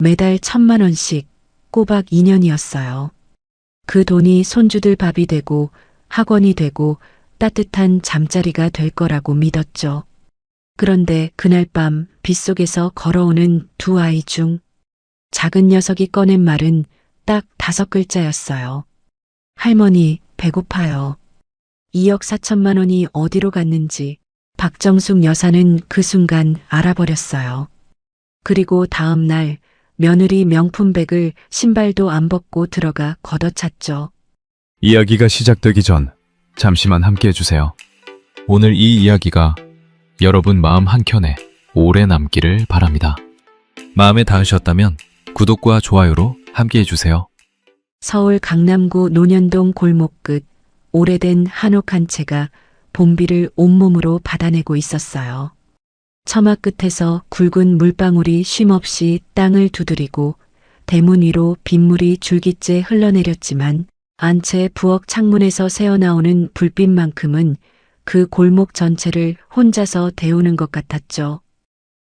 매달 1,000만 원씩 꼬박 2년이었어요. 그 돈이 손주들 밥이 되고 학원이 되고 따뜻한 잠자리가 될 거라고 믿었죠. 그런데 그날 밤 빗속에서 걸어오는 두 아이 중 작은 녀석이 꺼낸 말은 딱 5글자였어요. 할머니, 배고파요. 2억 4천만 원이 어디로 갔는지 박정숙 여사는 그 순간 알아버렸어요. 그리고 다음 날 며느리 명품백을 신발도 안 벗고 들어가 걷어찼죠. 이야기가 시작되기 전 잠시만 함께 해주세요. 오늘 이 이야기가 여러분 마음 한켠에 오래 남기를 바랍니다. 마음에 닿으셨다면 구독과 좋아요로 함께 해주세요. 서울 강남구 논현동 골목 끝 오래된 한옥 한 채가 봄비를 온몸으로 받아내고 있었어요. 처마 끝에서 굵은 물방울이 쉼없이 땅을 두드리고 대문 위로 빗물이 줄기째 흘러내렸지만 한 채 부엌 창문에서 새어나오는 불빛만큼은 그 골목 전체를 혼자서 데우는 것 같았죠.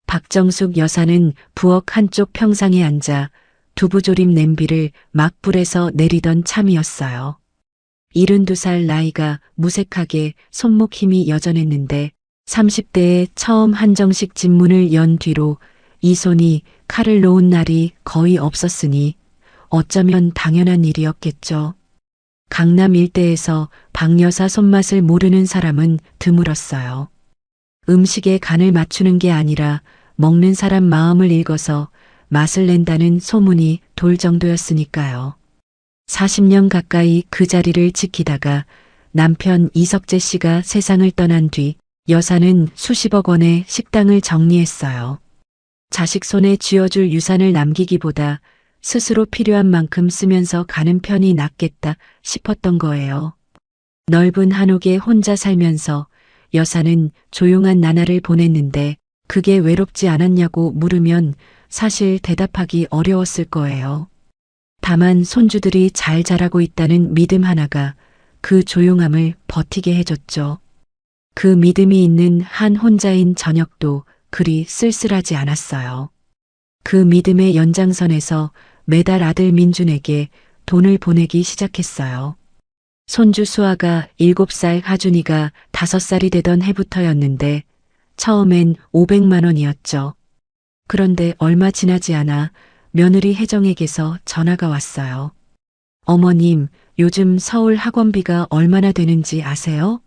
박정숙 여사는 부엌 한쪽 평상에 앉아 두부조림 냄비를 막불에서 내리던 참이었어요. 72살 나이가 무색하게 손목 힘이 여전했는데 30대에 처음 한정식 집문을 연 뒤로 이 손이 칼을 놓은 날이 거의 없었으니 어쩌면 당연한 일이었겠죠. 강남 일대에서 박 여사 손맛을 모르는 사람은 드물었어요. 음식에 간을 맞추는 게 아니라 먹는 사람 마음을 읽어서 맛을 낸다는 소문이 돌 정도였으니까요. 40년 가까이 그 자리를 지키다가 남편 이석재 씨가 세상을 떠난 뒤 여사는 수십억 원의 식당을 정리했어요. 자식 손에 쥐어줄 유산을 남기기보다 스스로 필요한 만큼 쓰면서 가는 편이 낫겠다 싶었던 거예요. 넓은 한옥에 혼자 살면서 여사는 조용한 나날을 보냈는데 그게 외롭지 않았냐고 물으면 사실 대답하기 어려웠을 거예요. 다만 손주들이 잘 자라고 있다는 믿음 하나가 그 조용함을 버티게 해줬죠. 그 믿음이 있는 한 혼자인 저녁도 그리 쓸쓸하지 않았어요. 그 믿음의 연장선에서 매달 아들 민준에게 돈을 보내기 시작했어요. 손주 수아가 7살, 하준이가 5살이 되던 해부터였는데 처음엔 500만 원이었죠. 그런데 얼마 지나지 않아 며느리 혜정에게서 전화가 왔어요. 어머님, 요즘 서울 학원비가 얼마나 되는지 아세요?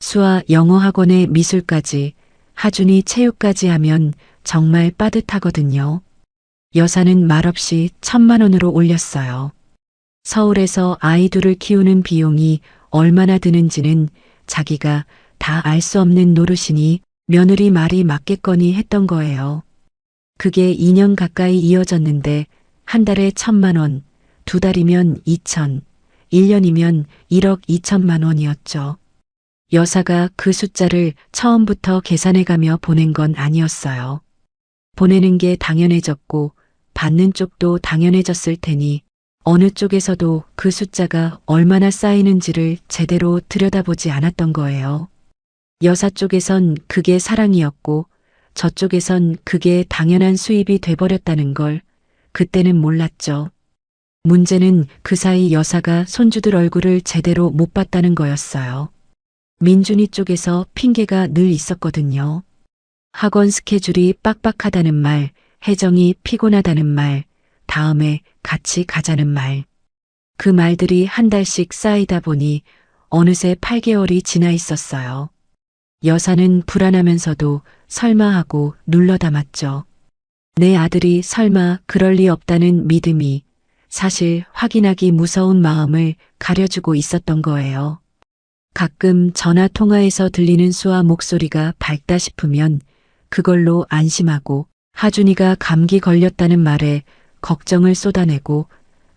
수아 영어 학원에 미술까지, 하준이 체육까지 하면 정말 빠듯하거든요. 여사는 말없이 1,000만 원으로 올렸어요. 서울에서 아이 둘을 키우는 비용이 얼마나 드는지는 자기가 다 알 수 없는 노릇이니 며느리 말이 맞겠거니 했던 거예요. 그게 2년 가까이 이어졌는데 한 달에 1,000만 원, 2달이면 2천, 1년이면 1억 2천만 원이었죠. 여사가 그 숫자를 처음부터 계산해가며 보낸 건 아니었어요. 보내는 게 당연해졌고 받는 쪽도 당연해졌을 테니 어느 쪽에서도 그 숫자가 얼마나 쌓이는지를 제대로 들여다보지 않았던 거예요. 여사 쪽에선 그게 사랑이었고 저쪽에선 그게 당연한 수입이 돼버렸다는 걸 그때는 몰랐죠. 문제는 그 사이 여사가 손주들 얼굴을 제대로 못 봤다는 거였어요. 민준이 쪽에서 핑계가 늘 있었거든요. 학원 스케줄이 빡빡하다는 말, 혜정이 피곤하다는 말, 다음에 같이 가자는 말. 그 말들이 한 달씩 쌓이다 보니 어느새 8개월이 지나 있었어요. 여사는 불안하면서도 설마 하고 눌러 담았죠. 내 아들이 설마 그럴 리 없다는 믿음이 사실 확인하기 무서운 마음을 가려주고 있었던 거예요. 가끔 전화 통화에서 들리는 수아 목소리가 밝다 싶으면 그걸로 안심하고 하준이가 감기 걸렸다는 말에 걱정을 쏟아내고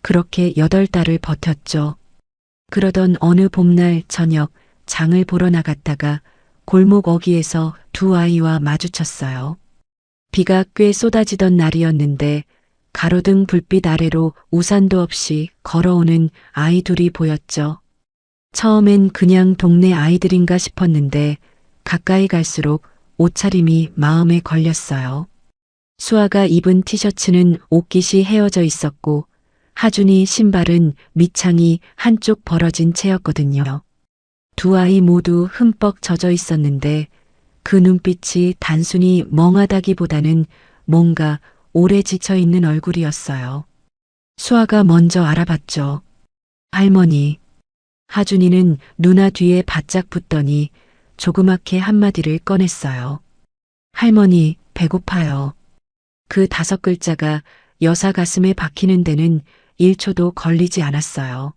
그렇게 8달을 버텼죠. 그러던 어느 봄날 저녁 장을 보러 나갔다가 골목 어귀에서 두 아이와 마주쳤어요. 비가 꽤 쏟아지던 날이었는데 가로등 불빛 아래로 우산도 없이 걸어오는 아이 둘이 보였죠. 처음엔 그냥 동네 아이들인가 싶었는데 가까이 갈수록 옷차림이 마음에 걸렸어요. 수아가 입은 티셔츠는 옷깃이 헤어져 있었고 하준이 신발은 밑창이 한쪽 벌어진 채였거든요. 두 아이 모두 흠뻑 젖어 있었는데 그 눈빛이 단순히 멍하다기보다는 뭔가 오래 지쳐 있는 얼굴이었어요. 수아가 먼저 알아봤죠. 할머니. 하준이는 누나 뒤에 바짝 붙더니 조그맣게 한마디를 꺼냈어요. 할머니, 배고파요. 그 5글자가 여사 가슴에 박히는 데는 1초도 걸리지 않았어요.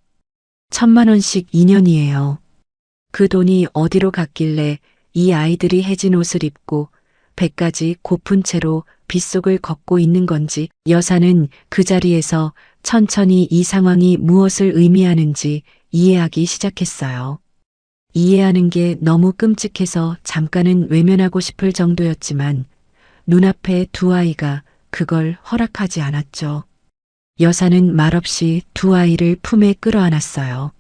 1,000만 원씩 2년이에요. 그 돈이 어디로 갔길래 이 아이들이 해진 옷을 입고 배까지 고픈 채로 빗속을 걷고 있는 건지 여사는 그 자리에서 천천히 이 상황이 무엇을 의미하는지 이해하기 시작했어요. 이해하는 게 너무 끔찍해서 잠깐은 외면하고 싶을 정도였지만 눈앞에 두 아이가 그걸 허락하지 않았죠. 여사는 말없이 두 아이를 품에 끌어안았어요.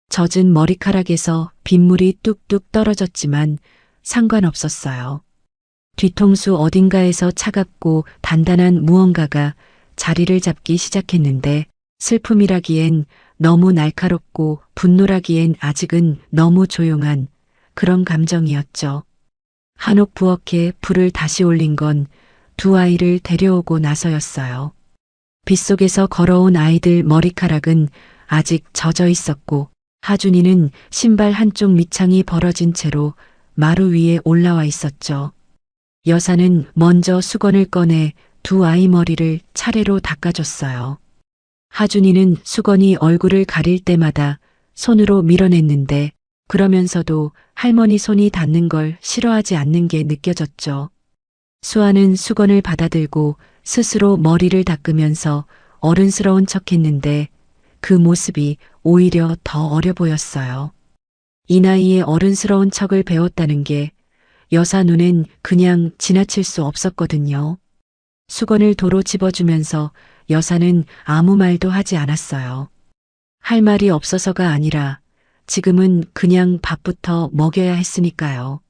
젖은 머리카락에서 빗물이 뚝뚝 떨어졌지만 상관없었어요. 뒤통수 어딘가에서 차갑고 단단한 무언가가 자리를 잡기 시작했는데 슬픔이라기엔 너무 날카롭고 분노라기엔 아직은 너무 조용한 그런 감정이었죠. 한옥 부엌에 불을 다시 올린 건 두 아이를 데려오고 나서였어요. 빗속에서 걸어온 아이들 머리카락은 아직 젖어 있었고 하준이는 신발 한쪽 밑창이 벌어진 채로 마루 위에 올라와 있었죠. 여사는 먼저 수건을 꺼내 두 아이 머리를 차례로 닦아줬어요. 하준이는 수건이 얼굴을 가릴 때마다 손으로 밀어냈는데 그러면서도 할머니 손이 닿는 걸 싫어하지 않는 게 느껴졌죠. 수아는 수건을 받아들고 스스로 머리를 닦으면서 어른스러운 척했는데 그 모습이 오히려 더 어려 보였어요. 이 나이에 어른스러운 척을 배웠다는 게 여사 눈엔 그냥 지나칠 수 없었거든요. 수건을 도로 집어주면서 여사는 아무 말도 하지 않았어요. 할 말이 없어서가 아니라 지금은 그냥 밥부터 먹여야 했으니까요.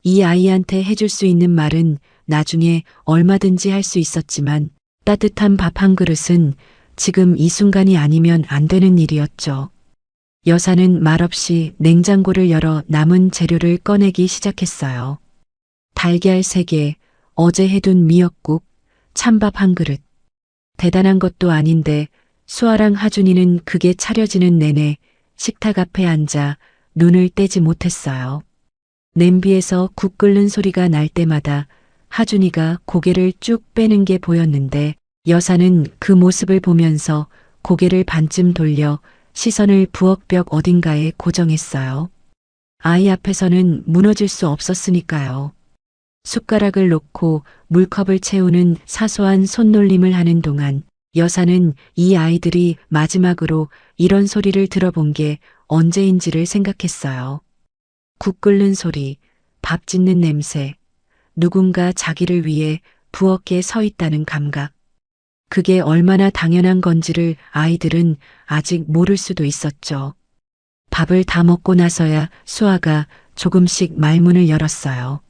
이 아이한테 해줄 수 있는 말은 나중에 얼마든지 할 수 있었지만 따뜻한 밥 한 그릇은 지금 이 순간이 아니면 안 되는 일이었죠. 여사는 말없이 냉장고를 열어 남은 재료를 꺼내기 시작했어요. 달걀 3개, 어제 해둔 미역국, 찬밥 한 그릇. 대단한 것도 아닌데 수아랑 하준이는 그게 차려지는 내내 식탁 앞에 앉아 눈을 떼지 못했어요. 냄비에서 국 끓는 소리가 날 때마다 하준이가 고개를 쭉 빼는 게 보였는데 여사는 그 모습을 보면서 고개를 반쯤 돌려 시선을 부엌벽 어딘가에 고정했어요. 아이 앞에서는 무너질 수 없었으니까요. 숟가락을 놓고 물컵을 채우는 사소한 손놀림을 하는 동안 여사는 이 아이들이 마지막으로 이런 소리를 들어본 게 언제인지를 생각했어요. 국 끓는 소리, 밥 짓는 냄새, 누군가 자기를 위해 부엌에 서 있다는 감각. 그게 얼마나 당연한 건지를 아이들은 아직 모를 수도 있었죠. 밥을 다 먹고 나서야 수아가 조금씩 말문을 열었어요.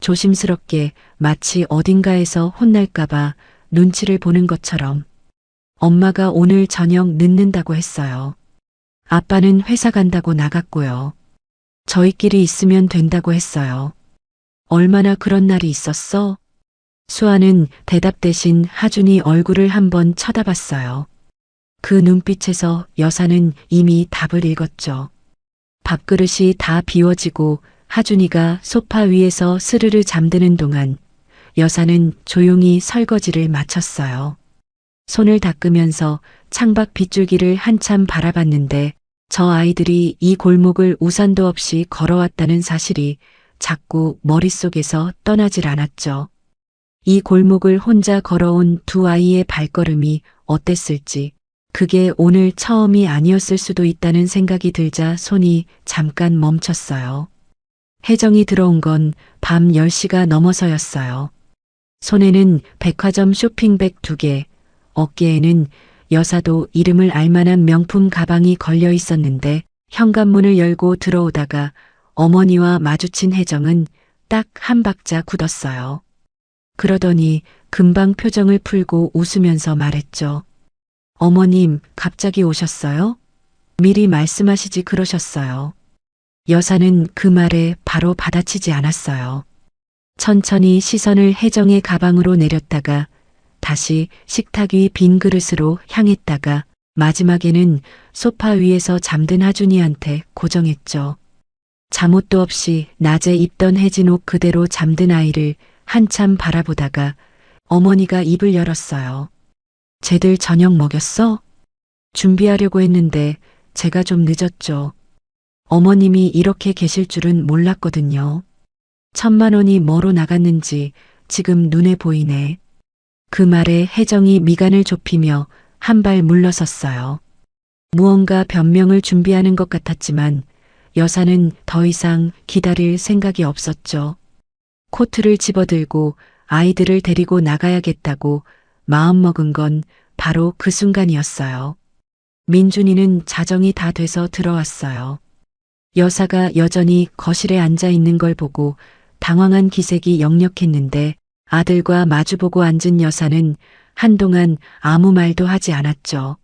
조심스럽게 마치 어딘가에서 혼날까봐 눈치를 보는 것처럼 엄마가 오늘 저녁 늦는다고 했어요. 아빠는 회사 간다고 나갔고요. 저희끼리 있으면 된다고 했어요. 얼마나 그런 날이 있었어? 수아는 대답 대신 하준이 얼굴을 한번 쳐다봤어요. 그 눈빛에서 여사는 이미 답을 읽었죠. 밥그릇이 다 비워지고 하준이가 소파 위에서 스르르 잠드는 동안 여사는 조용히 설거지를 마쳤어요. 손을 닦으면서 창밖 빗줄기를 한참 바라봤는데 저 아이들이 이 골목을 우산도 없이 걸어왔다는 사실이 자꾸 머릿속에서 떠나질 않았죠. 이 골목을 혼자 걸어온 두 아이의 발걸음이 어땠을지, 그게 오늘 처음이 아니었을 수도 있다는 생각이 들자 손이 잠깐 멈췄어요. 혜정이 들어온 건 밤 10시가 넘어서였어요. 손에는 백화점 쇼핑백 2개, 어깨에는 여사도 이름을 알만한 명품 가방이 걸려 있었는데 현관문을 열고 들어오다가 어머니와 마주친 혜정은 딱 한 박자 굳었어요. 그러더니 금방 표정을 풀고 웃으면서 말했죠. 어머님, 갑자기 오셨어요? 미리 말씀하시지 그러셨어요. 여사는 그 말에 바로 받아치지 않았어요. 천천히 시선을 혜정의 가방으로 내렸다가 다시 식탁 위 빈 그릇으로 향했다가 마지막에는 소파 위에서 잠든 하준이한테 고정했죠. 잠옷도 없이 낮에 입던 해진 옷 그대로 잠든 아이를 한참 바라보다가 어머니가 입을 열었어요. 쟤들 저녁 먹였어? 준비하려고 했는데 제가 좀 늦었죠. 어머님이 이렇게 계실 줄은 몰랐거든요. 1,000만 원이 뭐로 나갔는지 지금 눈에 보이네. 그 말에 혜정이 미간을 좁히며 한 발 물러섰어요. 무언가 변명을 준비하는 것 같았지만 여사는 더 이상 기다릴 생각이 없었죠. 코트를 집어들고 아이들을 데리고 나가야겠다고 마음먹은 건 바로 그 순간이었어요. 민준이는 자정이 다 돼서 들어왔어요. 여사가 여전히 거실에 앉아 있는 걸 보고 당황한 기색이 역력했는데 아들과 마주보고 앉은 여사는 한동안 아무 말도 하지 않았죠.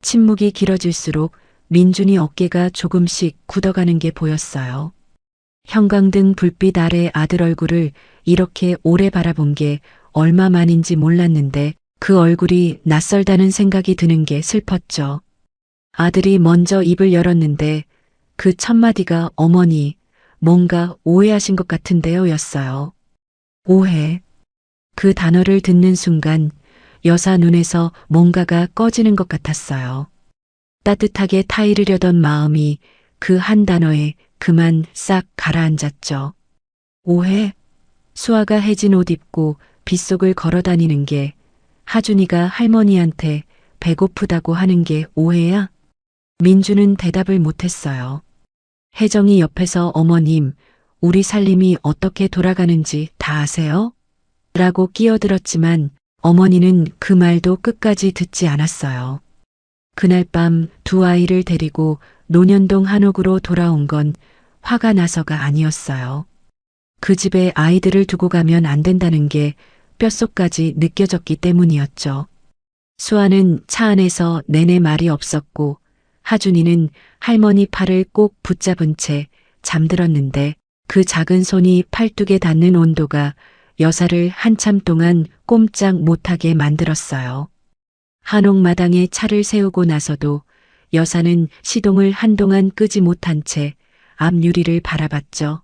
침묵이 길어질수록 민준이 어깨가 조금씩 굳어가는 게 보였어요. 형광등 불빛 아래 아들 얼굴을 이렇게 오래 바라본 게 얼마만인지 몰랐는데 그 얼굴이 낯설다는 생각이 드는 게 슬펐죠. 아들이 먼저 입을 열었는데 그 첫 마디가 어머니, 뭔가 오해하신 것 같은데요 였어요. 오해. 그 단어를 듣는 순간 여사 눈에서 뭔가가 꺼지는 것 같았어요. 따뜻하게 타이르려던 마음이 그 한 단어에 그만 싹 가라앉았죠. 오해? 수아가 해진 옷 입고 빗속을 걸어 다니는 게 하준이가 할머니한테 배고프다고 하는 게 오해야? 민주는 대답을 못했어요. 혜정이 옆에서 어머님, 우리 살림이 어떻게 돌아가는지 다 아세요? 라고 끼어들었지만 어머니는 그 말도 끝까지 듣지 않았어요. 그날 밤 두 아이를 데리고 논현동 한옥으로 돌아온 건 화가 나서가 아니었어요. 그 집에 아이들을 두고 가면 안 된다는 게 뼛속까지 느껴졌기 때문이었죠. 수아는 차 안에서 내내 말이 없었고 하준이는 할머니 팔을 꼭 붙잡은 채 잠들었는데 그 작은 손이 팔뚝에 닿는 온도가 여사를 한참 동안 꼼짝 못하게 만들었어요. 한옥마당에 차를 세우고 나서도 여사는 시동을 한동안 끄지 못한 채 앞 유리를 바라봤죠.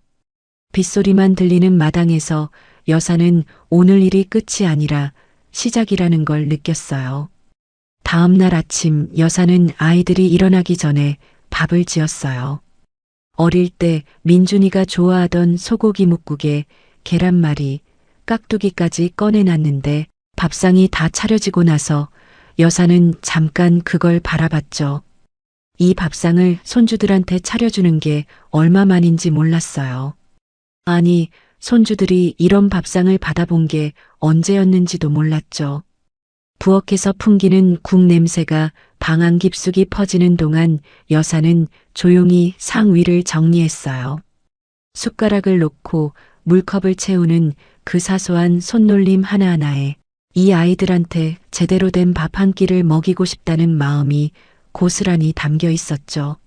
빗소리만 들리는 마당에서 여사는 오늘 일이 끝이 아니라 시작이라는 걸 느꼈어요. 다음 날 아침 여사는 아이들이 일어나기 전에 밥을 지었어요. 어릴 때 민준이가 좋아하던 소고기 묵국에 계란말이, 깍두기까지 꺼내놨는데 밥상이 다 차려지고 나서 여사는 잠깐 그걸 바라봤죠. 이 밥상을 손주들한테 차려주는 게 얼마만인지 몰랐어요. 아니, 손주들이 이런 밥상을 받아본 게 언제였는지도 몰랐죠. 부엌에서 풍기는 국 냄새가 방 안 깊숙이 퍼지는 동안 여사는 조용히 상 위를 정리했어요. 숟가락을 놓고 물컵을 채우는 그 사소한 손놀림 하나하나에 이 아이들한테 제대로 된 밥 한 끼를 먹이고 싶다는 마음이 고스란히 담겨 있었죠.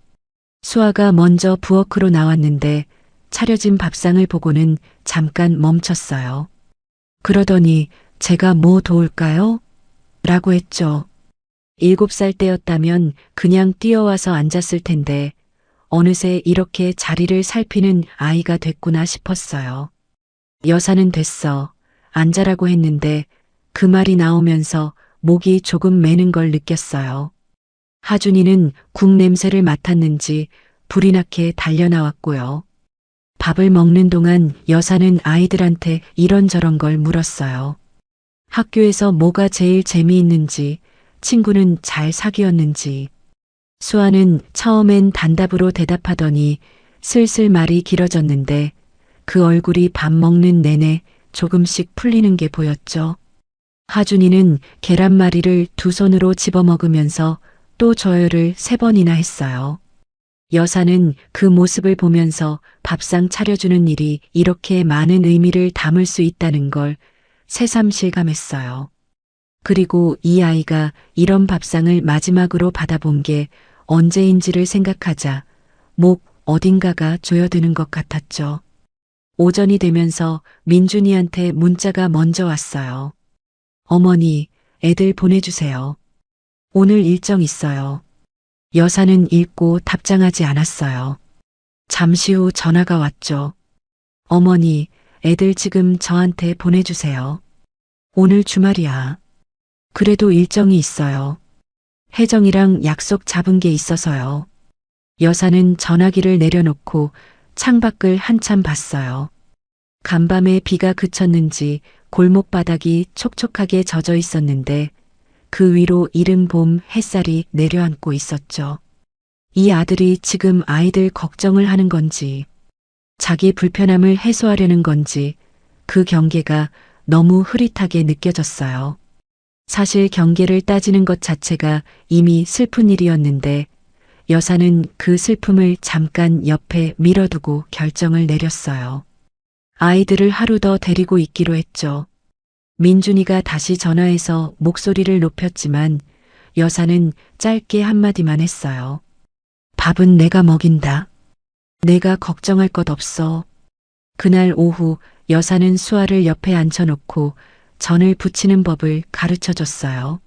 수아가 먼저 부엌으로 나왔는데 차려진 밥상을 보고는 잠깐 멈췄어요. 그러더니 제가 뭐 도울까요? 라고 했죠. 7살 때였다면 그냥 뛰어와서 앉았을 텐데 어느새 이렇게 자리를 살피는 아이가 됐구나 싶었어요. 여사는 됐어. 앉아라고 했는데 그 말이 나오면서 목이 조금 메는 걸 느꼈어요. 하준이는 국 냄새를 맡았는지 불이 나게 달려나왔고요. 밥을 먹는 동안 여사는 아이들한테 이런저런 걸 물었어요. 학교에서 뭐가 제일 재미있는지, 친구는 잘 사귀었는지. 수아는 처음엔 단답으로 대답하더니 슬슬 말이 길어졌는데 그 얼굴이 밥 먹는 내내 조금씩 풀리는 게 보였죠. 하준이는 계란말이를 2손으로 집어먹으면서 또 저열을 3번이나 했어요. 여사는 그 모습을 보면서 밥상 차려주는 일이 이렇게 많은 의미를 담을 수 있다는 걸 새삼 실감했어요. 그리고 이 아이가 이런 밥상을 마지막으로 받아본 게 언제인지를 생각하자 목 어딘가가 조여드는 것 같았죠. 오전이 되면서 민준이한테 문자가 먼저 왔어요. 어머니, 애들 보내주세요. 오늘 일정 있어요. 여사는 읽고 답장하지 않았어요. 잠시 후 전화가 왔죠. 어머니, 애들 지금 저한테 보내주세요. 오늘 주말이야. 그래도 일정이 있어요. 혜정이랑 약속 잡은 게 있어서요. 여사는 전화기를 내려놓고 창밖을 한참 봤어요. 간밤에 비가 그쳤는지 골목바닥이 촉촉하게 젖어 있었는데 그 위로 이른 봄 햇살이 내려앉고 있었죠. 이 아들이 지금 아이들 걱정을 하는 건지, 자기 불편함을 해소하려는 건지 그 경계가 너무 흐릿하게 느껴졌어요. 사실 경계를 따지는 것 자체가 이미 슬픈 일이었는데 여사는 그 슬픔을 잠깐 옆에 밀어두고 결정을 내렸어요. 아이들을 하루 더 데리고 있기로 했죠. 민준이가 다시 전화해서 목소리를 높였지만 여사는 짧게 한마디만 했어요. 밥은 내가 먹인다. 내가 걱정할 것 없어. 그날 오후 여사는 수아를 옆에 앉혀놓고 전을 부치는 법을 가르쳐 줬어요.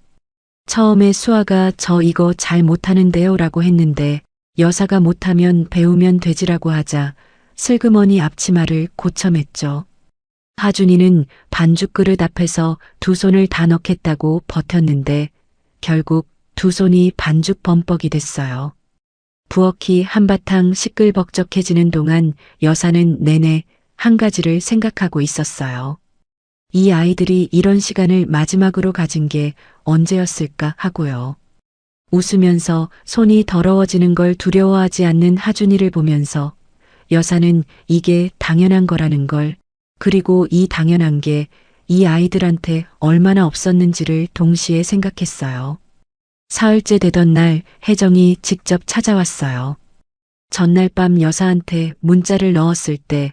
처음에 수아가 저 이거 잘 못하는데요 라고 했는데 여사가 못하면 배우면 되지라고 하자 슬그머니 앞치마를 고쳐맸죠. 하준이는 반죽 그릇 앞에서 두 손을 다 넣겠다고 버텼는데 결국 두 손이 반죽 범벅이 됐어요. 부엌이 한바탕 시끌벅적해지는 동안 여사는 내내 한 가지를 생각하고 있었어요. 이 아이들이 이런 시간을 마지막으로 가진 게 언제였을까 하고요. 웃으면서 손이 더러워지는 걸 두려워하지 않는 하준이를 보면서 여사는 이게 당연한 거라는 걸, 그리고 이 당연한 게 이 아이들한테 얼마나 없었는지를 동시에 생각했어요. 사흘째 되던 날 혜정이 직접 찾아왔어요. 전날 밤 여사한테 문자를 넣었을 때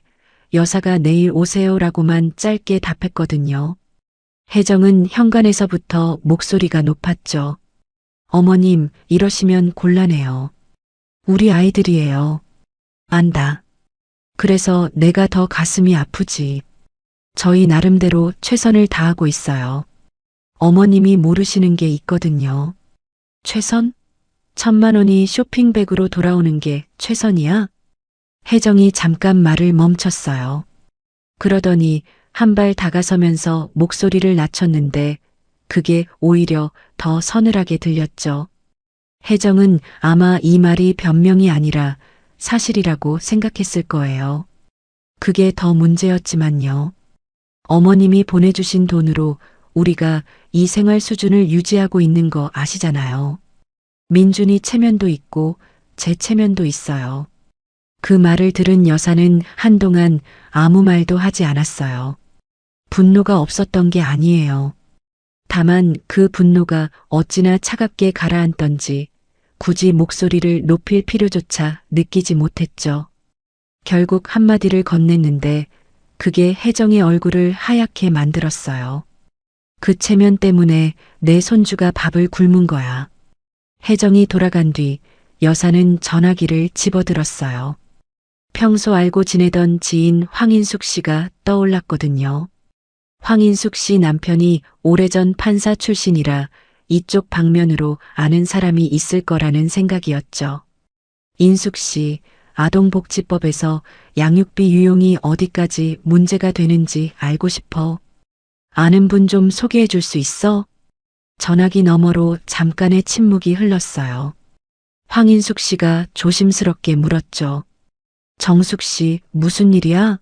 여사가 내일 오세요라고만 짧게 답했거든요. 혜정은 현관에서부터 목소리가 높았죠. 어머님, 이러시면 곤란해요. 우리 아이들이에요. 안다. 그래서 내가 더 가슴이 아프지. 저희 나름대로 최선을 다하고 있어요. 어머님이 모르시는 게 있거든요. 최선? 1,000만 원이 쇼핑백으로 돌아오는 게 최선이야? 혜정이 잠깐 말을 멈췄어요. 그러더니 한 발 다가서면서 목소리를 낮췄는데 그게 오히려 더 서늘하게 들렸죠. 혜정은 아마 이 말이 변명이 아니라 사실이라고 생각했을 거예요. 그게 더 문제였지만요. 어머님이 보내주신 돈으로 우리가 이 생활 수준을 유지하고 있는 거 아시잖아요. 민준이 체면도 있고 제 체면도 있어요. 그 말을 들은 여사는 한동안 아무 말도 하지 않았어요. 분노가 없었던 게 아니에요. 다만 그 분노가 어찌나 차갑게 가라앉던지 굳이 목소리를 높일 필요조차 느끼지 못했죠. 결국 한마디를 건넸는데 그게 혜정의 얼굴을 하얗게 만들었어요. 그 체면 때문에 내 손주가 밥을 굶은 거야. 혜정이 돌아간 뒤 여사는 전화기를 집어들었어요. 평소 알고 지내던 지인 황인숙 씨가 떠올랐거든요. 황인숙 씨 남편이 오래전 판사 출신이라 이쪽 방면으로 아는 사람이 있을 거라는 생각이었죠. 인숙 씨, 아동복지법에서 양육비 유용이 어디까지 문제가 되는지 알고 싶어. 아는 분 좀 소개해 줄 수 있어? 전화기 너머로 잠깐의 침묵이 흘렀어요. 황인숙 씨가 조심스럽게 물었죠. 정숙 씨, 무슨 일이야?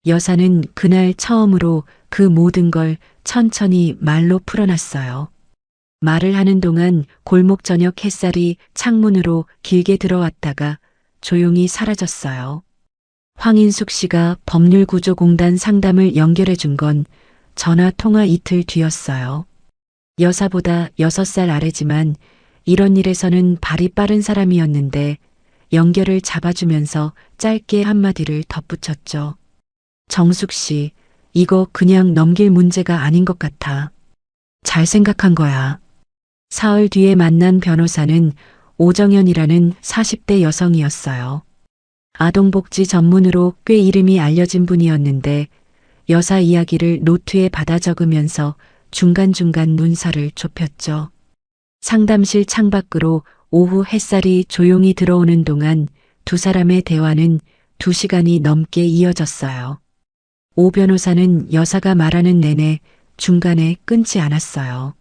여사는 그날 처음으로 그 모든 걸 천천히 말로 풀어놨어요. 말을 하는 동안 골목 저녁 햇살이 창문으로 길게 들어왔다가 조용히 사라졌어요. 황인숙 씨가 법률구조공단 상담을 연결해 준 건 전화 통화 이틀 뒤였어요. 여사보다 6살 아래지만 이런 일에서는 발이 빠른 사람이었는데 연결을 잡아주면서 짧게 한마디를 덧붙였죠. 정숙 씨, 이거 그냥 넘길 문제가 아닌 것 같아. 잘 생각한 거야. 사흘 뒤에 만난 변호사는 오정연이라는 40대 여성이었어요. 아동복지 전문으로 꽤 이름이 알려진 분이었는데 여사 이야기를 노트에 받아 적으면서 중간중간 눈살을 좁혔죠. 상담실 창밖으로 오후 햇살이 조용히 들어오는 동안 두 사람의 대화는 2시간이 넘게 이어졌어요. 오 변호사는 여사가 말하는 내내 중간에 끊지 않았어요.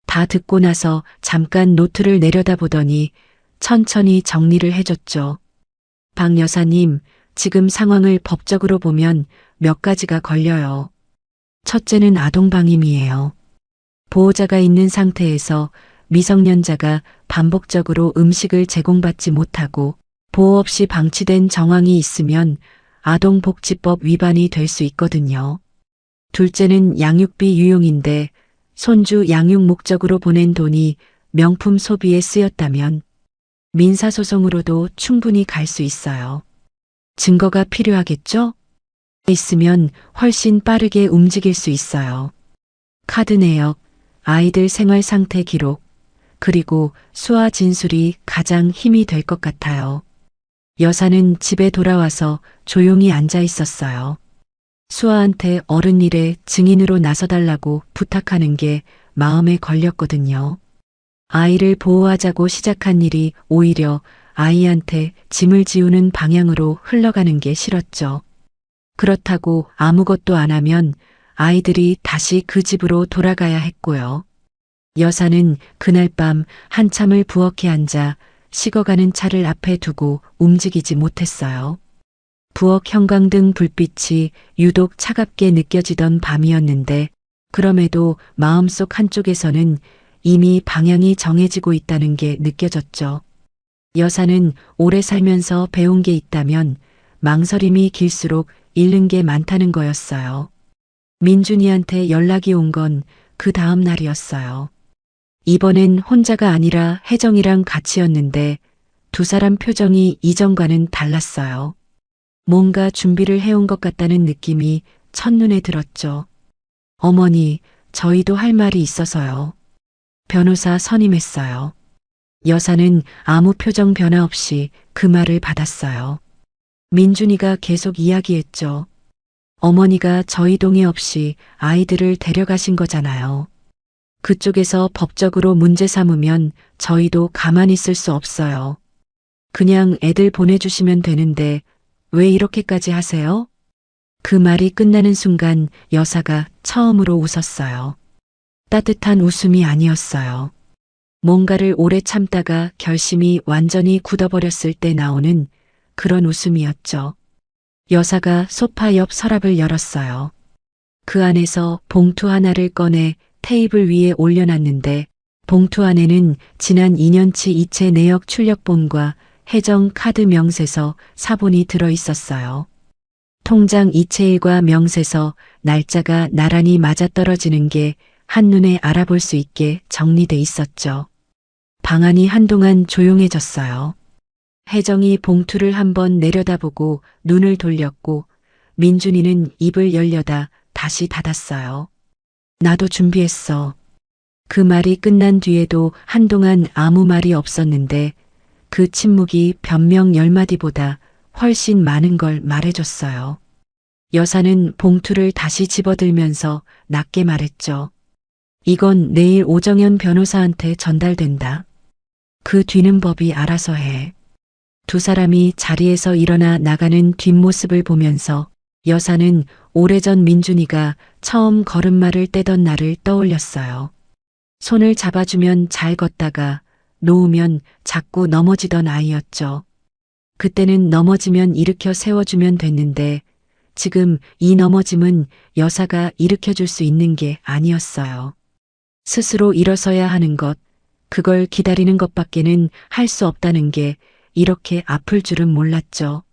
다 듣고 나서 잠깐 노트를 내려다보더니 천천히 정리를 해줬죠. 박 여사님, 지금 상황을 법적으로 보면 몇 가지가 걸려요. 첫째는 아동방임이에요. 보호자가 있는 상태에서 미성년자가 반복적으로 음식을 제공받지 못하고 보호 없이 방치된 정황이 있으면 아동복지법 위반이 될 수 있거든요. 둘째는 양육비 유용인데 손주 양육 목적으로 보낸 돈이 명품 소비에 쓰였다면 민사소송으로도 충분히 갈 수 있어요. 증거가 필요하겠죠? 있으면 훨씬 빠르게 움직일 수 있어요. 카드 내역, 아이들 생활 상태 기록, 그리고 수아 진술이 가장 힘이 될 것 같아요. 여사는 집에 돌아와서 조용히 앉아 있었어요. 수아한테 어른 일에 증인으로 나서달라고 부탁하는 게 마음에 걸렸거든요. 아이를 보호하자고 시작한 일이 오히려 아이한테 짐을 지우는 방향으로 흘러가는 게 싫었죠. 그렇다고 아무것도 안 하면 아이들이 다시 그 집으로 돌아가야 했고요. 여사는 그날 밤 한참을 부엌에 앉아 식어가는 차를 앞에 두고 움직이지 못했어요. 부엌 형광등 불빛이 유독 차갑게 느껴지던 밤이었는데 그럼에도 마음속 한쪽에서는 이미 방향이 정해지고 있다는 게 느껴졌죠. 여사는 오래 살면서 배운 게 있다면 망설임이 길수록 잃는 게 많다는 거였어요. 민준이한테 연락이 온 건 그 다음 날이었어요. 이번엔 혼자가 아니라 혜정이랑 같이였는데 두 사람 표정이 이전과는 달랐어요. 뭔가 준비를 해온 것 같다는 느낌이 첫눈에 들었죠. 어머니, 저희도 할 말이 있어서요. 변호사 선임했어요. 여사는 아무 표정 변화 없이 그 말을 받았어요. 민준이가 계속 이야기했죠. 어머니가 저희 동의 없이 아이들을 데려가신 거잖아요. 그쪽에서 법적으로 문제 삼으면 저희도 가만히 있을 수 없어요. 그냥 애들 보내주시면 되는데 왜 이렇게까지 하세요? 그 말이 끝나는 순간 여사가 처음으로 웃었어요. 따뜻한 웃음이 아니었어요. 뭔가를 오래 참다가 결심이 완전히 굳어버렸을 때 나오는 그런 웃음이었죠. 여사가 소파 옆 서랍을 열었어요. 그 안에서 봉투 하나를 꺼내 테이블 위에 올려놨는데 봉투 안에는 지난 2년치 이체 내역 출력본과 혜정 카드 명세서 사본이 들어 있었어요. 통장 이체일과 명세서 날짜가 나란히 맞아떨어지는 게 한눈에 알아볼 수 있게 정리돼 있었죠. 방안이 한동안 조용해졌어요. 혜정이 봉투를 한번 내려다보고 눈을 돌렸고 민준이는 입을 열려다 다시 닫았어요. 나도 준비했어. 그 말이 끝난 뒤에도 한동안 아무 말이 없었는데 그 침묵이 변명 10마디보다 훨씬 많은 걸 말해줬어요. 여사는 봉투를 다시 집어들면서 낮게 말했죠. 이건 내일 오정연 변호사한테 전달된다. 그 뒤는 법이 알아서 해. 두 사람이 자리에서 일어나 나가는 뒷모습을 보면서 여사는 오래전 민준이가 처음 걸음마를 떼던 날을 떠올렸어요. 손을 잡아주면 잘 걷다가 놓으면 자꾸 넘어지던 아이였죠. 그때는 넘어지면 일으켜 세워주면 됐는데 지금 이 넘어짐은 여사가 일으켜줄 수 있는 게 아니었어요. 스스로 일어서야 하는 것, 그걸 기다리는 것밖에는 할 수 없다는 게 이렇게 아플 줄은 몰랐죠.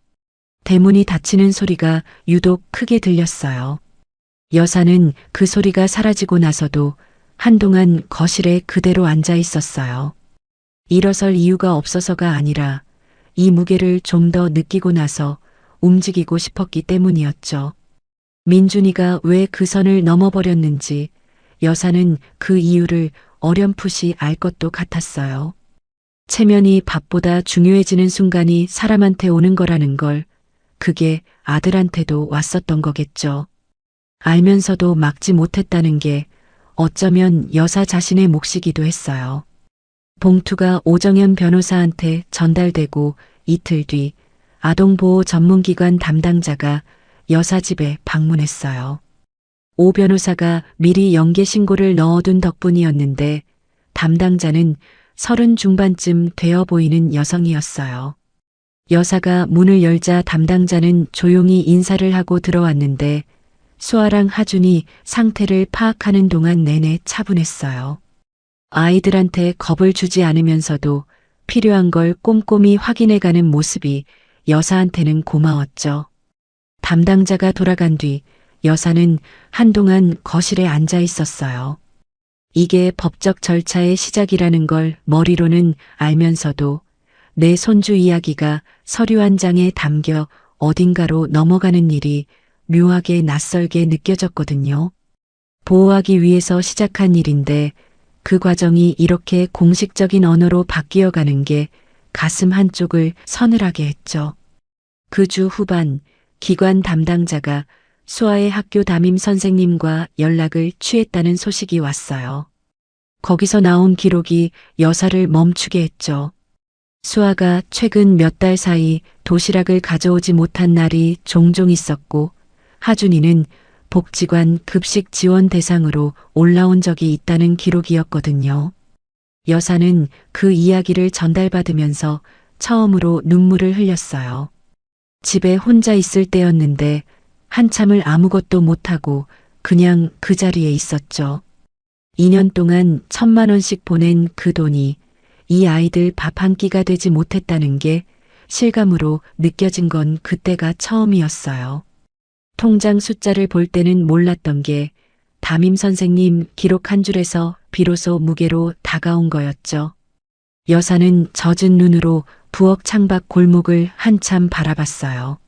대문이 닫히는 소리가 유독 크게 들렸어요. 여사는 그 소리가 사라지고 나서도 한동안 거실에 그대로 앉아 있었어요. 일어설 이유가 없어서가 아니라 이 무게를 좀 더 느끼고 나서 움직이고 싶었기 때문이었죠. 민준이가 왜 그 선을 넘어버렸는지 여사는 그 이유를 어렴풋이 알 것도 같았어요. 체면이 밥보다 중요해지는 순간이 사람한테 오는 거라는 걸, 그게 아들한테도 왔었던 거겠죠. 알면서도 막지 못했다는 게 어쩌면 여사 자신의 몫이기도 했어요. 봉투가 오정현 변호사한테 전달되고 이틀 뒤 아동보호 전문기관 담당자가 여사 집에 방문했어요. 오 변호사가 미리 연계 신고를 넣어둔 덕분이었는데 담당자는 30 중반쯤 되어 보이는 여성이었어요. 여사가 문을 열자 담당자는 조용히 인사를 하고 들어왔는데 수아랑 하준이 상태를 파악하는 동안 내내 차분했어요. 아이들한테 겁을 주지 않으면서도 필요한 걸 꼼꼼히 확인해가는 모습이 여사한테는 고마웠죠. 담당자가 돌아간 뒤 여사는 한동안 거실에 앉아 있었어요. 이게 법적 절차의 시작이라는 걸 머리로는 알면서도 내 손주 이야기가 서류 한 장에 담겨 어딘가로 넘어가는 일이 묘하게 낯설게 느껴졌거든요. 보호하기 위해서 시작한 일인데 그 과정이 이렇게 공식적인 언어로 바뀌어가는 게 가슴 한쪽을 서늘하게 했죠. 그 주 후반 기관 담당자가 수아의 학교 담임 선생님과 연락을 취했다는 소식이 왔어요. 거기서 나온 기록이 여사를 멈추게 했죠. 수아가 최근 몇 달 사이 도시락을 가져오지 못한 날이 종종 있었고 하준이는 복지관 급식 지원 대상으로 올라온 적이 있다는 기록이었거든요. 여사는 그 이야기를 전달받으면서 처음으로 눈물을 흘렸어요. 집에 혼자 있을 때였는데 한참을 아무것도 못하고 그냥 그 자리에 있었죠. 2년 동안 1,000만 원씩 보낸 그 돈이 이 아이들 밥 한 끼가 되지 못했다는 게 실감으로 느껴진 건 그때가 처음이었어요. 통장 숫자를 볼 때는 몰랐던 게 담임 선생님 기록 한 줄에서 비로소 무게로 다가온 거였죠. 여사는 젖은 눈으로 부엌 창밖 골목을 한참 바라봤어요.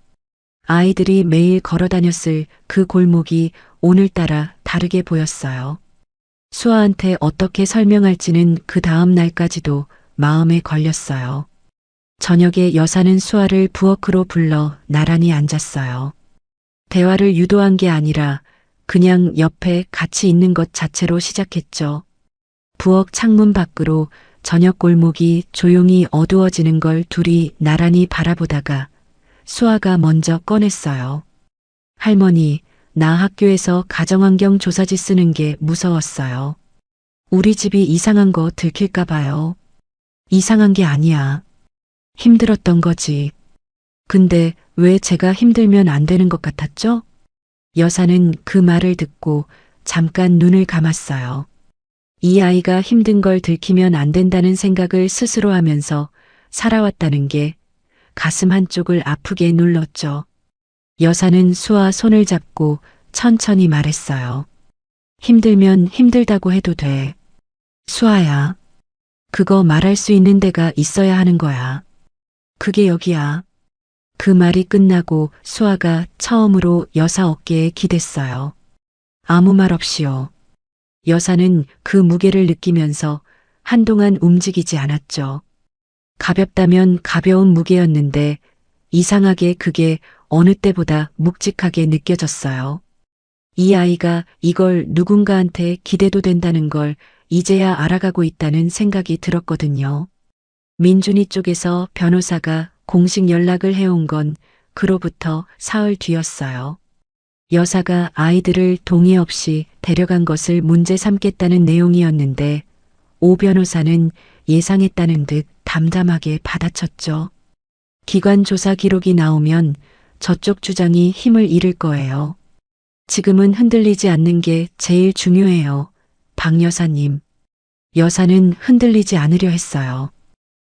아이들이 매일 걸어 다녔을 그 골목이 오늘따라 다르게 보였어요. 수아한테 어떻게 설명할지는 그 다음 날까지도 마음에 걸렸어요. 저녁에 여사는 수아를 부엌으로 불러 나란히 앉았어요. 대화를 유도한 게 아니라 그냥 옆에 같이 있는 것 자체로 시작했죠. 부엌 창문 밖으로 저녁 골목이 조용히 어두워지는 걸 둘이 나란히 바라보다가 수아가 먼저 꺼냈어요. 할머니, 나 학교에서 가정환경 조사지 쓰는 게 무서웠어요. 우리 집이 이상한 거 들킬까 봐요. 이상한 게 아니야. 힘들었던 거지. 근데 왜 제가 힘들면 안 되는 것 같았죠? 여사는 그 말을 듣고 잠깐 눈을 감았어요. 이 아이가 힘든 걸 들키면 안 된다는 생각을 스스로 하면서 살아왔다는 게 가슴 한쪽을 아프게 눌렀죠. 여사는 수아 손을 잡고 천천히 말했어요. 힘들면 힘들다고 해도 돼. 수아야, 그거 말할 수 있는 데가 있어야 하는 거야. 그게 여기야. 그 말이 끝나고 수아가 처음으로 여사 어깨에 기댔어요. 아무 말 없이요. 여사는 그 무게를 느끼면서 한동안 움직이지 않았죠. 가볍다면 가벼운 무게였는데 이상하게 그게 어느 때보다 묵직하게 느껴졌어요. 이 아이가 이걸 누군가한테 기대도 된다는 걸 이제야 알아가고 있다는 생각이 들었거든요. 민준이 쪽에서 변호사가 공식 연락을 해온 건 그로부터 사흘 뒤였어요. 여사가 아이들을 동의 없이 데려간 것을 문제 삼겠다는 내용이었는데 오 변호사는 예상했다는 듯 담담하게 받아쳤죠. 기관 조사 기록이 나오면 저쪽 주장이 힘을 잃을 거예요. 지금은 흔들리지 않는 게 제일 중요해요. 박 여사님. 여사는 흔들리지 않으려 했어요.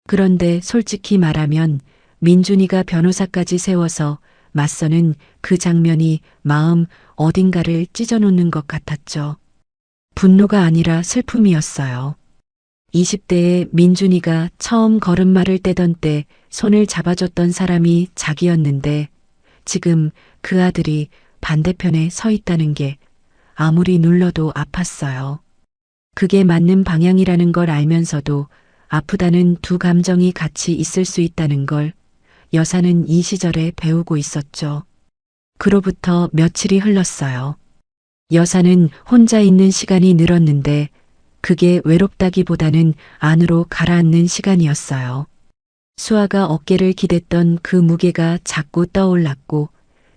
그런데 솔직히 말하면 민준이가 변호사까지 세워서 맞서는 그 장면이 마음 어딘가를 찢어놓는 것 같았죠. 분노가 아니라 슬픔이었어요. 20대에 민준이가 처음 걸음마를 떼던 때 손을 잡아줬던 사람이 자기였는데 지금 그 아들이 반대편에 서 있다는 게 아무리 눌러도 아팠어요. 그게 맞는 방향이라는 걸 알면서도 아프다는 두 감정이 같이 있을 수 있다는 걸 여사는 이 시절에 배우고 있었죠. 그로부터 며칠이 흘렀어요. 여사는 혼자 있는 시간이 늘었는데 그게 외롭다기보다는 안으로 가라앉는 시간이었어요. 수아가 어깨를 기댔던 그 무게가 자꾸 떠올랐고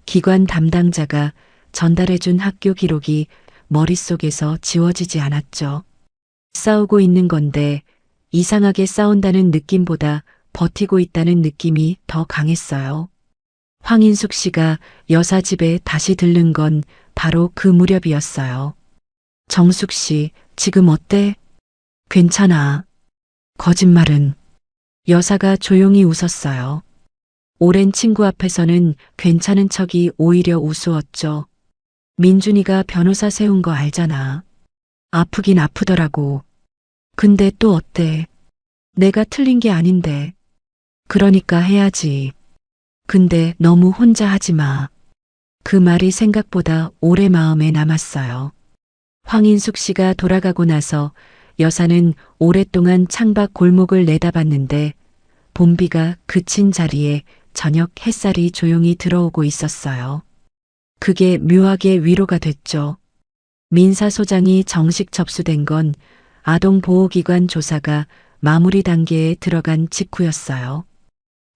기관 담당자가 전달해준 학교 기록이 머릿속에서 지워지지 않았죠. 싸우고 있는 건데 이상하게 싸운다는 느낌보다 버티고 있다는 느낌이 더 강했어요. 황인숙 씨가 여사 집에 다시 들른 건 바로 그 무렵이었어요. 정숙 씨, 지금 어때? 괜찮아. 거짓말은. 여사가 조용히 웃었어요. 오랜 친구 앞에서는 괜찮은 척이 오히려 우스웠죠. 민준이가 변호사 세운 거 알잖아. 아프긴 아프더라고. 근데 또 어때? 내가 틀린 게 아닌데. 그러니까 해야지. 근데 너무 혼자 하지 마. 그 말이 생각보다 오래 마음에 남았어요. 황인숙 씨가 돌아가고 나서 여사는 오랫동안 창밖 골목을 내다봤는데 봄비가 그친 자리에 저녁 햇살이 조용히 들어오고 있었어요. 그게 묘하게 위로가 됐죠. 민사소장이 정식 접수된 건 아동보호기관 조사가 마무리 단계에 들어간 직후였어요.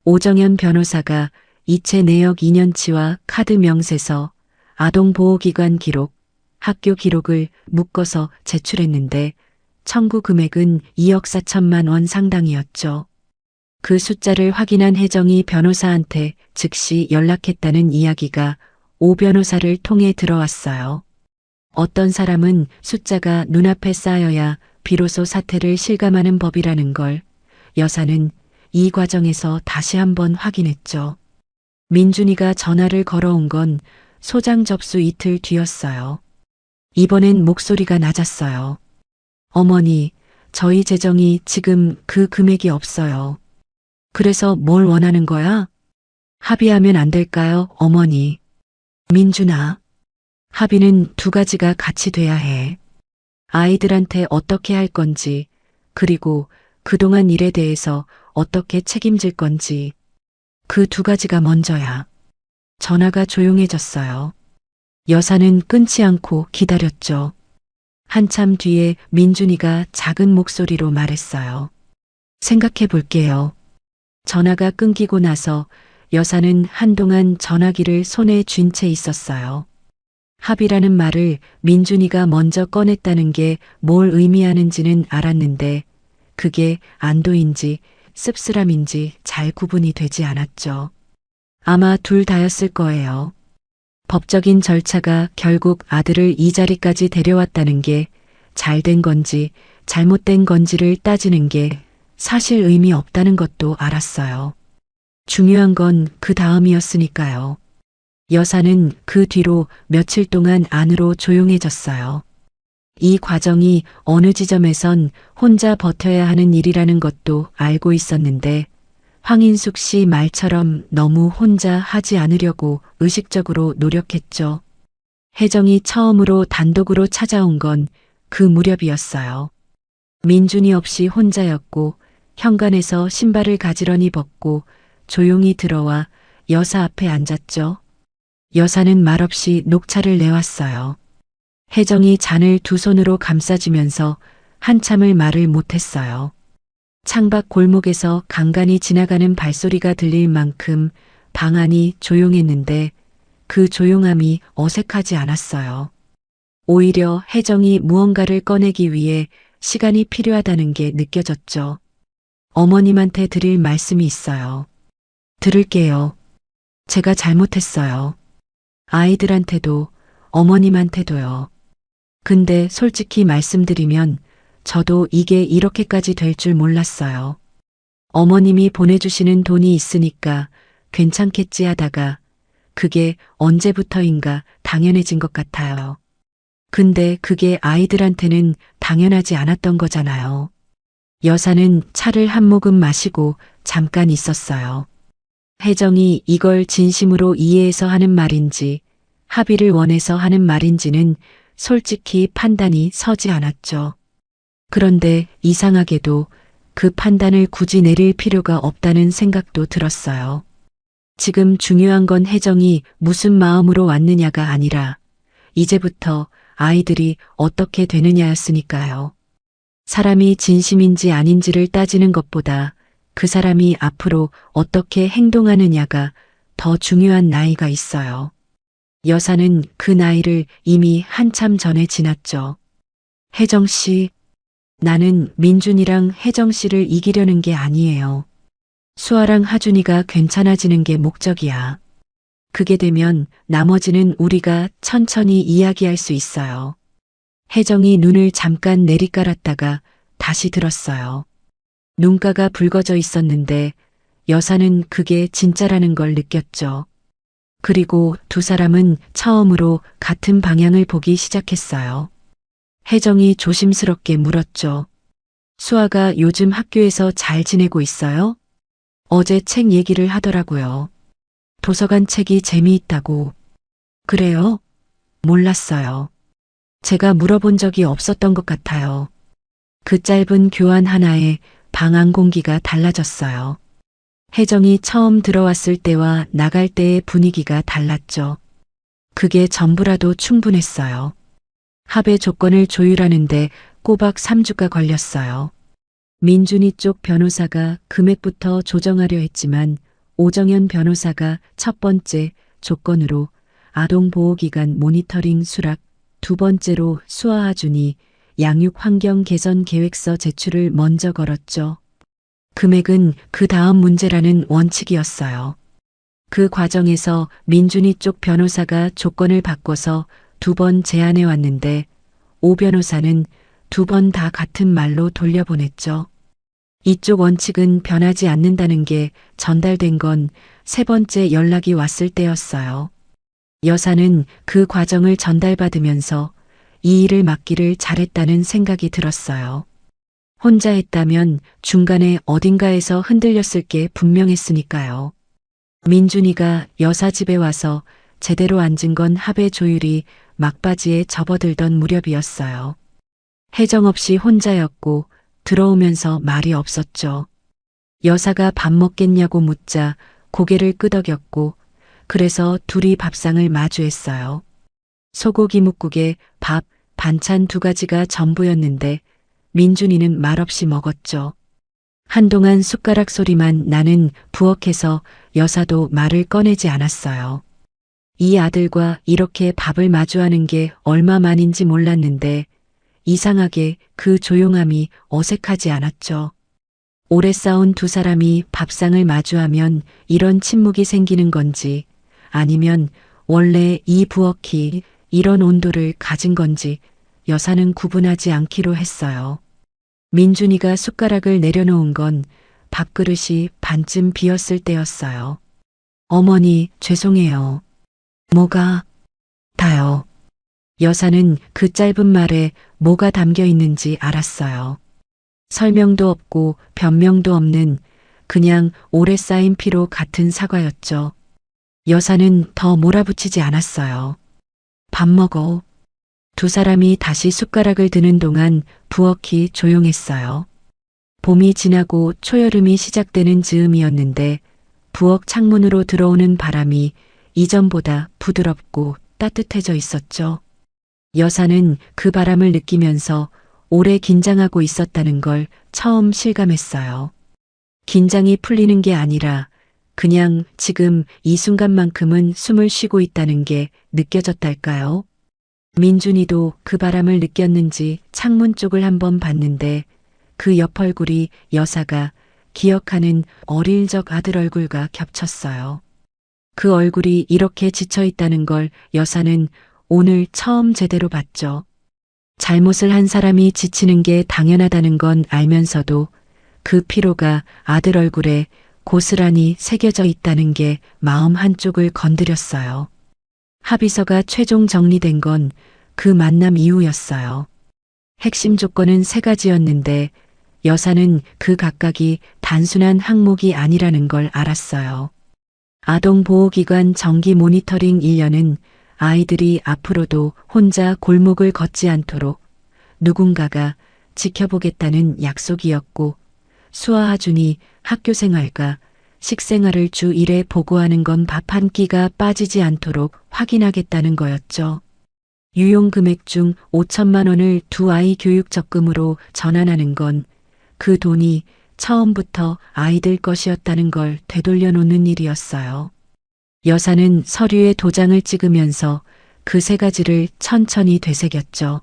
오정현 변호사가 이체 내역 2년치와 카드 명세서, 아동보호기관 기록, 학교 기록을 묶어서 제출했는데 청구 금액은 2억 4천만 원 상당이었죠. 그 숫자를 확인한 혜정이 변호사한테 즉시 연락했다는 이야기가 오 변호사를 통해 들어왔어요. 어떤 사람은 숫자가 눈앞에 쌓여야 비로소 사태를 실감하는 법이라는 걸 여사는 이 과정에서 다시 한번 확인했죠. 민준이가 전화를 걸어온 건 소장 접수 이틀 뒤였어요. 이번엔 목소리가 낮았어요. 어머니, 저희 재정이 지금 그 금액이 없어요. 그래서 뭘 원하는 거야? 합의하면 안 될까요, 어머니? 민준아, 합의는 두 가지가 같이 돼야 해. 아이들한테 어떻게 할 건지, 그리고 그동안 일에 대해서 어떻게 책임질 건지. 그 두 가지가 먼저야. 전화가 조용해졌어요. 여사는 끊지 않고 기다렸죠. 한참 뒤에 민준이가 작은 목소리로 말했어요. 생각해 볼게요. 전화가 끊기고 나서 여사는 한동안 전화기를 손에 쥔 채 있었어요. 합의라는 말을 민준이가 먼저 꺼냈다는 게 뭘 의미하는지는 알았는데 그게 안도인지 씁쓸함인지 잘 구분이 되지 않았죠. 아마 둘 다였을 거예요. 법적인 절차가 결국 아들을 이 자리까지 데려왔다는 게 잘된 건지 잘못된 건지를 따지는 게 사실 의미 없다는 것도 알았어요. 중요한 건 그 다음이었으니까요. 여사는 그 뒤로 며칠 동안 안으로 조용해졌어요. 이 과정이 어느 지점에선 혼자 버텨야 하는 일이라는 것도 알고 있었는데 황인숙 씨 말처럼 너무 혼자 하지 않으려고 의식적으로 노력했죠. 혜정이 처음으로 단독으로 찾아온 건 그 무렵이었어요. 민준이 없이 혼자였고 현관에서 신발을 가지런히 벗고 조용히 들어와 여사 앞에 앉았죠. 여사는 말없이 녹차를 내왔어요. 혜정이 잔을 두 손으로 감싸주면서 한참을 말을 못했어요. 창밖 골목에서 간간히 지나가는 발소리가 들릴 만큼 방 안이 조용했는데 그 조용함이 어색하지 않았어요. 오히려 혜정이 무언가를 꺼내기 위해 시간이 필요하다는 게 느껴졌죠. 어머님한테 드릴 말씀이 있어요. 들을게요. 제가 잘못했어요. 아이들한테도 어머님한테도요. 근데 솔직히 말씀드리면 저도 이게 이렇게까지 될 줄 몰랐어요. 어머님이 보내주시는 돈이 있으니까 괜찮겠지 하다가 그게 언제부터인가 당연해진 것 같아요. 근데 그게 아이들한테는 당연하지 않았던 거잖아요. 여사는 차를 한 모금 마시고 잠깐 있었어요. 혜정이 이걸 진심으로 이해해서 하는 말인지 합의를 원해서 하는 말인지는 솔직히 판단이 서지 않았죠. 그런데 이상하게도 그 판단을 굳이 내릴 필요가 없다는 생각도 들었어요. 지금 중요한 건 혜정이 무슨 마음으로 왔느냐가 아니라 이제부터 아이들이 어떻게 되느냐였으니까요. 사람이 진심인지 아닌지를 따지는 것보다 그 사람이 앞으로 어떻게 행동하느냐가 더 중요한 나이가 있어요. 여사는 그 나이를 이미 한참 전에 지났죠. 혜정 씨, 나는 민준이랑 혜정 씨를 이기려는 게 아니에요. 수아랑 하준이가 괜찮아지는 게 목적이야. 그게 되면 나머지는 우리가 천천히 이야기할 수 있어요. 혜정이 눈을 잠깐 내리깔았다가 다시 들었어요. 눈가가 붉어져 있었는데 여사는 그게 진짜라는 걸 느꼈죠. 그리고 두 사람은 처음으로 같은 방향을 보기 시작했어요. 혜정이 조심스럽게 물었죠. 수아가 요즘 학교에서 잘 지내고 있어요? 어제 책 얘기를 하더라고요. 도서관 책이 재미있다고. 그래요? 몰랐어요. 제가 물어본 적이 없었던 것 같아요. 그 짧은 교환 하나에 방 안 공기가 달라졌어요. 혜정이 처음 들어왔을 때와 나갈 때의 분위기가 달랐죠. 그게 전부라도 충분했어요. 합의 조건을 조율하는데 꼬박 3주가 걸렸어요. 민준이 쪽 변호사가 금액부터 조정하려 했지만 오정현 변호사가 첫 번째 조건으로 아동보호기관 모니터링 수락, 두 번째로 수아하준이 양육 환경 개선 계획서 제출을 먼저 걸었죠. 금액은 그 다음 문제라는 원칙이었어요. 그 과정에서 민준이 쪽 변호사가 조건을 바꿔서 2번 제안해 왔는데 오 변호사는 2번 다 같은 말로 돌려보냈죠. 이쪽 원칙은 변하지 않는다는 게 전달된 건 3번째 연락이 왔을 때였어요. 여사는 그 과정을 전달받으면서 이 일을 맡기를 잘했다는 생각이 들었어요. 혼자 했다면 중간에 어딘가에서 흔들렸을 게 분명했으니까요. 민준이가 여사 집에 와서 제대로 앉은 건 합의 조율이 막바지에 접어들던 무렵이었어요. 혜정 없이 혼자였고 들어오면서 말이 없었죠. 여사가 밥 먹겠냐고 묻자 고개를 끄덕였고 그래서 둘이 밥상을 마주했어요. 소고기 묵국에 밥, 반찬 2가지가 전부였는데 민준이는 말없이 먹었죠. 한동안 숟가락 소리만 나는 부엌에서 여사도 말을 꺼내지 않았어요. 이 아들과 이렇게 밥을 마주하는 게 얼마만인지 몰랐는데 이상하게 그 조용함이 어색하지 않았죠. 오래 싸운 두 사람이 밥상을 마주하면 이런 침묵이 생기는 건지 아니면 원래 이 부엌이 이런 온도를 가진 건지 여사는 구분하지 않기로 했어요. 민준이가 숟가락을 내려놓은 건 밥그릇이 반쯤 비었을 때였어요. 어머니, 죄송해요. 뭐가? 다요. 여사는 그 짧은 말에 뭐가 담겨 있는지 알았어요. 설명도 없고 변명도 없는 그냥 오래 쌓인 피로 같은 사과였죠. 여사는 더 몰아붙이지 않았어요. 밥 먹어. 두 사람이 다시 숟가락을 드는 동안 부엌이 조용했어요. 봄이 지나고 초여름이 시작되는 즈음이었는데 부엌 창문으로 들어오는 바람이 이전보다 부드럽고 따뜻해져 있었죠. 여사는 그 바람을 느끼면서 오래 긴장하고 있었다는 걸 처음 실감했어요. 긴장이 풀리는 게 아니라 그냥 지금 이 순간만큼은 숨을 쉬고 있다는 게 느껴졌달까요? 민준이도 그 바람을 느꼈는지 창문 쪽을 한번 봤는데 그 옆 얼굴이 여사가 기억하는 어릴 적 아들 얼굴과 겹쳤어요. 그 얼굴이 이렇게 지쳐 있다는 걸 여사는 오늘 처음 제대로 봤죠. 잘못을 한 사람이 지치는 게 당연하다는 건 알면서도 그 피로가 아들 얼굴에 고스란히 새겨져 있다는 게 마음 한쪽을 건드렸어요. 합의서가 최종 정리된 건 그 만남 이후였어요. 핵심 조건은 3가지였는데 여사는 그 각각이 단순한 항목이 아니라는 걸 알았어요. 아동보호기관 정기 모니터링 1년은 아이들이 앞으로도 혼자 골목을 걷지 않도록 누군가가 지켜보겠다는 약속이었고, 수아 하준이 학교 생활과 식생활을 주 1회 보고하는 건 밥 한 끼가 빠지지 않도록 확인하겠다는 거였죠. 유용 금액 중 5천만 원을 두 아이 교육 적금으로 전환하는 건 그 돈이 처음부터 아이들 것이었다는 걸 되돌려 놓는 일이었어요. 여사는 서류에 도장을 찍으면서 그 세 가지를 천천히 되새겼죠.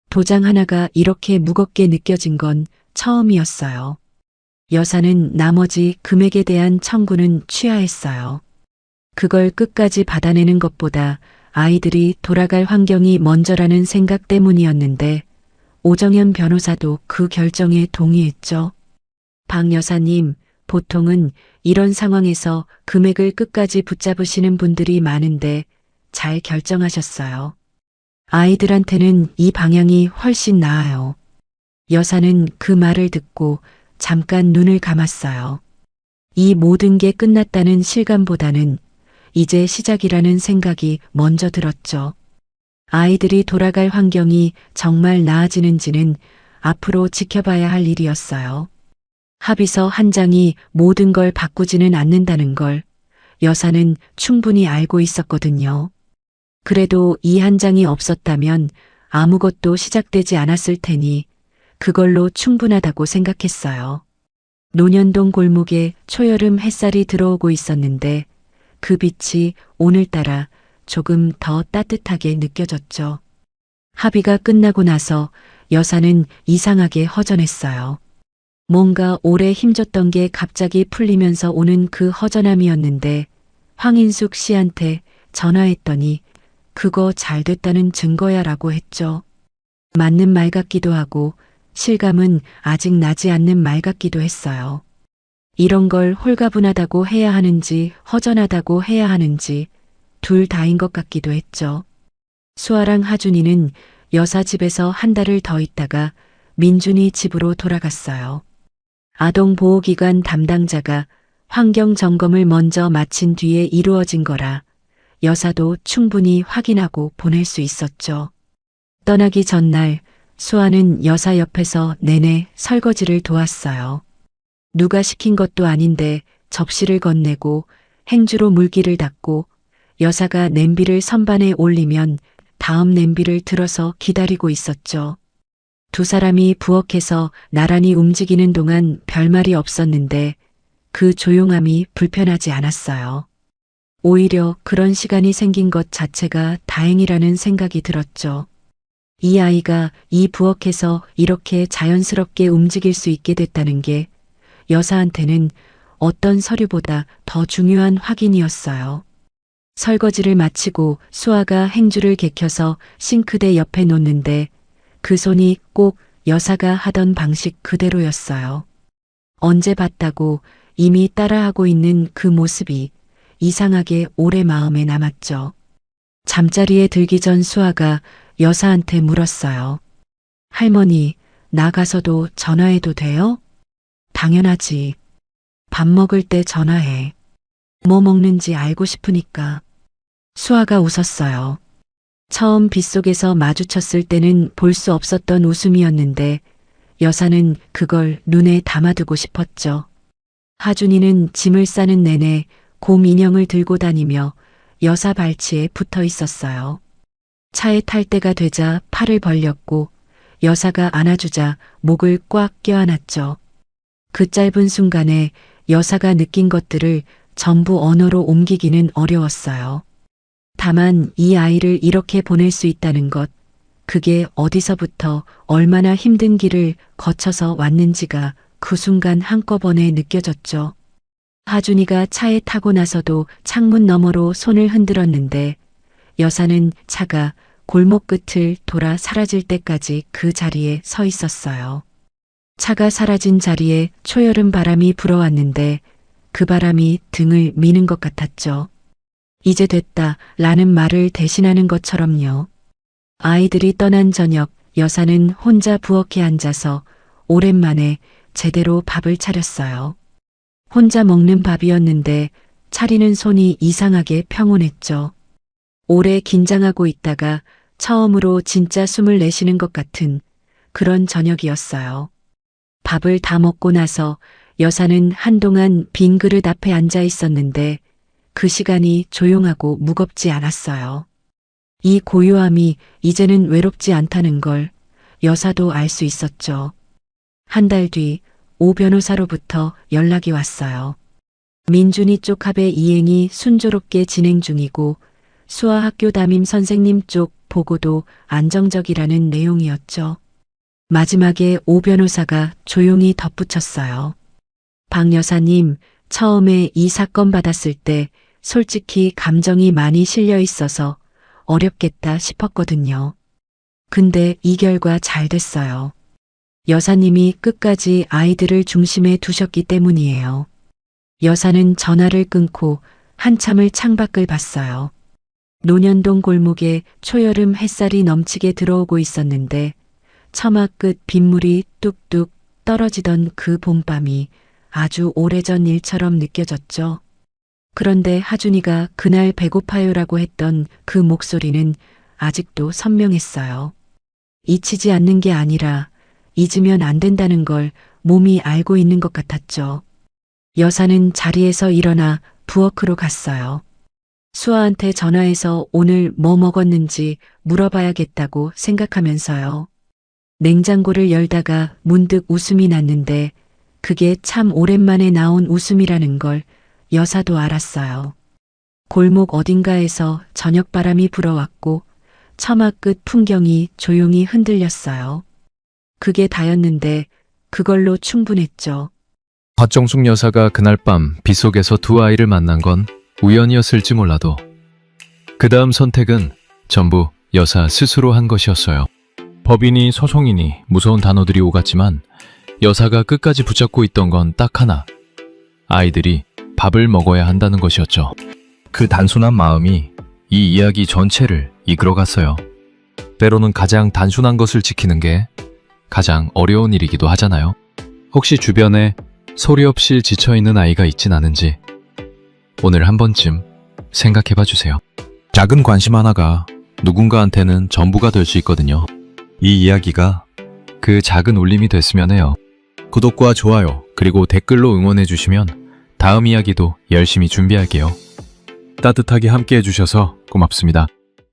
도장 하나가 이렇게 무겁게 느껴진 건 처음이었어요. 여사는 나머지 금액에 대한 청구는 취하했어요. 그걸 끝까지 받아내는 것보다 아이들이 돌아갈 환경이 먼저라는 생각 때문이었는데, 오정현 변호사도 그 결정에 동의했죠. 박 여사님, 보통은 이런 상황에서 금액을 끝까지 붙잡으시는 분들이 많은데 잘 결정하셨어요. 아이들한테는 이 방향이 훨씬 나아요. 여사는 그 말을 듣고 잠깐 눈을 감았어요. 이 모든 게 끝났다는 실감보다는 이제 시작이라는 생각이 먼저 들었죠. 아이들이 돌아갈 환경이 정말 나아지는지는 앞으로 지켜봐야 할 일이었어요. 합의서 한 장이 모든 걸 바꾸지는 않는다는 걸 여사는 충분히 알고 있었거든요. 그래도 이 한 장이 없었다면 아무것도 시작되지 않았을 테니 그걸로 충분하다고 생각했어요. 논현동 골목에 초여름 햇살이 들어오고 있었는데 그 빛이 오늘따라 조금 더 따뜻하게 느껴졌죠. 합의가 끝나고 나서 여사는 이상하게 허전했어요. 뭔가 오래 힘줬던 게 갑자기 풀리면서 오는 그 허전함이었는데, 황인숙 씨한테 전화했더니 그거 잘 됐다는 증거야 라고 했죠. 맞는 말 같기도 하고 실감은 아직 나지 않는 말 같기도 했어요. 이런 걸 홀가분하다고 해야 하는지 허전하다고 해야 하는지 둘 다인 것 같기도 했죠. 수아랑 하준이는 여사 집에서 한 달을 더 있다가 민준이 집으로 돌아갔어요. 아동보호기관 담당자가 환경 점검을 먼저 마친 뒤에 이루어진 거라 여사도 충분히 확인하고 보낼 수 있었죠. 떠나기 전날 수아는 여사 옆에서 내내 설거지를 도왔어요. 누가 시킨 것도 아닌데 접시를 건네고 행주로 물기를 닦고 여사가 냄비를 선반에 올리면 다음 냄비를 들어서 기다리고 있었죠. 두 사람이 부엌에서 나란히 움직이는 동안 별말이 없었는데 그 조용함이 불편하지 않았어요. 오히려 그런 시간이 생긴 것 자체가 다행이라는 생각이 들었죠. 이 아이가 이 부엌에서 이렇게 자연스럽게 움직일 수 있게 됐다는 게 여사한테는 어떤 서류보다 더 중요한 확인이었어요. 설거지를 마치고 수아가 행주를 개켜서 싱크대 옆에 놓는데 그 손이 꼭 여사가 하던 방식 그대로였어요. 언제 봤다고 이미 따라하고 있는 그 모습이 이상하게 오래 마음에 남았죠. 잠자리에 들기 전 수아가 여사한테 물었어요. 할머니, 나가서도 전화해도 돼요? 당연하지. 밥 먹을 때 전화해. 뭐 먹는지 알고 싶으니까. 수아가 웃었어요. 처음 빗속에서 마주쳤을 때는 볼 수 없었던 웃음이었는데 여사는 그걸 눈에 담아두고 싶었죠. 하준이는 짐을 싸는 내내 곰 인형을 들고 다니며 여사 발치에 붙어 있었어요. 차에 탈 때가 되자 팔을 벌렸고 여사가 안아주자 목을 꽉 껴안았죠. 그 짧은 순간에 여사가 느낀 것들을 전부 언어로 옮기기는 어려웠어요. 다만 이 아이를 이렇게 보낼 수 있다는 것, 그게 어디서부터 얼마나 힘든 길을 거쳐서 왔는지가 그 순간 한꺼번에 느껴졌죠. 하준이가 차에 타고 나서도 창문 너머로 손을 흔들었는데 여사는 차가 골목 끝을 돌아 사라질 때까지 그 자리에 서 있었어요. 차가 사라진 자리에 초여름 바람이 불어왔는데 그 바람이 등을 미는 것 같았죠. 이제 됐다 라는 말을 대신하는 것처럼요. 아이들이 떠난 저녁 여사는 혼자 부엌에 앉아서 오랜만에 제대로 밥을 차렸어요. 혼자 먹는 밥이었는데 차리는 손이 이상하게 평온했죠. 오래 긴장하고 있다가 처음으로 진짜 숨을 내쉬는 것 같은 그런 저녁이었어요. 밥을 다 먹고 나서 여사는 한동안 빈 그릇 앞에 앉아 있었는데 그 시간이 조용하고 무겁지 않았어요. 이 고요함이 이제는 외롭지 않다는 걸 여사도 알 수 있었죠. 한 달 뒤 오 변호사로부터 연락이 왔어요. 민준이 쪽 합의 이행이 순조롭게 진행 중이고 수아학교 담임 선생님 쪽 보고도 안정적이라는 내용이었죠. 마지막에 오 변호사가 조용히 덧붙였어요. 박 여사님, 처음에 이 사건 받았을 때 솔직히 감정이 많이 실려 있어서 어렵겠다 싶었거든요. 근데 이 결과 잘 됐어요. 여사님이 끝까지 아이들을 중심에 두셨기 때문이에요. 여사는 전화를 끊고 한참을 창밖을 봤어요. 논현동 골목에 초여름 햇살이 넘치게 들어오고 있었는데 처마 끝 빗물이 뚝뚝 떨어지던 그 봄밤이 아주 오래전 일처럼 느껴졌죠. 그런데 하준이가 그날 배고파요라고 했던 그 목소리는 아직도 선명했어요. 잊히지 않는 게 아니라 잊으면 안 된다는 걸 몸이 알고 있는 것 같았죠. 여사는 자리에서 일어나 부엌으로 갔어요. 수아한테 전화해서 오늘 뭐 먹었는지 물어봐야겠다고 생각하면서요. 냉장고를 열다가 문득 웃음이 났는데 그게 참 오랜만에 나온 웃음이라는 걸 여사도 알았어요. 골목 어딘가에서 저녁바람이 불어왔고 처마 끝 풍경이 조용히 흔들렸어요. 그게 다였는데 그걸로 충분했죠. 곽정숙 여사가 그날 밤 빗속에서 두 아이를 만난 건 우연이었을지 몰라도 그 다음 선택은 전부 여사 스스로 한 것이었어요. 법이니 소송이니 무서운 단어들이 오갔지만 여사가 끝까지 붙잡고 있던 건 딱 하나. 아이들이 밥을 먹어야 한다는 것이었죠. 그 단순한 마음이 이 이야기 전체를 이끌어갔어요. 때로는 가장 단순한 것을 지키는 게 가장 어려운 일이기도 하잖아요. 혹시 주변에 소리 없이 지쳐있는 아이가 있진 않은지 오늘 한 번쯤 생각해봐 주세요. 작은 관심 하나가 누군가한테는 전부가 될 수 있거든요. 이 이야기가 그 작은 울림이 됐으면 해요. 구독과 좋아요 그리고 댓글로 응원해 주시면 다음 이야기도 열심히 준비할게요. 따뜻하게 함께 해주셔서 고맙습니다.